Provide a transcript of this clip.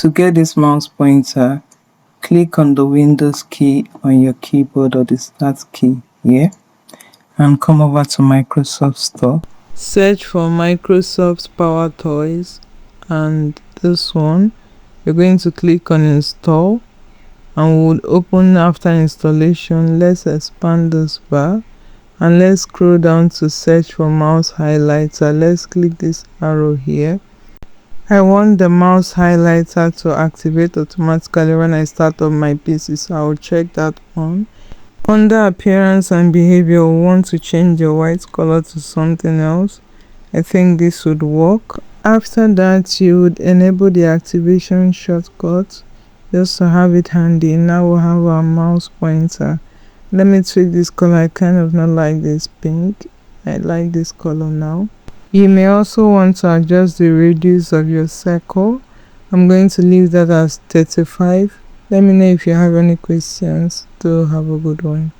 To get this mouse pointer, click on the Windows key on your keyboard or the Start key here and come over to Microsoft Store. Search for Microsoft Power Toys and this one. You're going to click on Install and would open after installation. Let's expand this bar and let's scroll down to search for mouse highlighter. Let's click this arrow here. I want the mouse highlighter to activate automatically when I start up my PC, so I'll check that on. Under appearance and behavior, we want to change the white color to something else. I think this would work. After that, you would enable the activation shortcut just to have it handy. Now we'll have our mouse pointer. Let me tweak this color. I kind of not like this pink. I like this color now. You may also want to adjust the radius of your circle. I'm going to leave that as 35. Let me know if you have any questions. Do have a good one.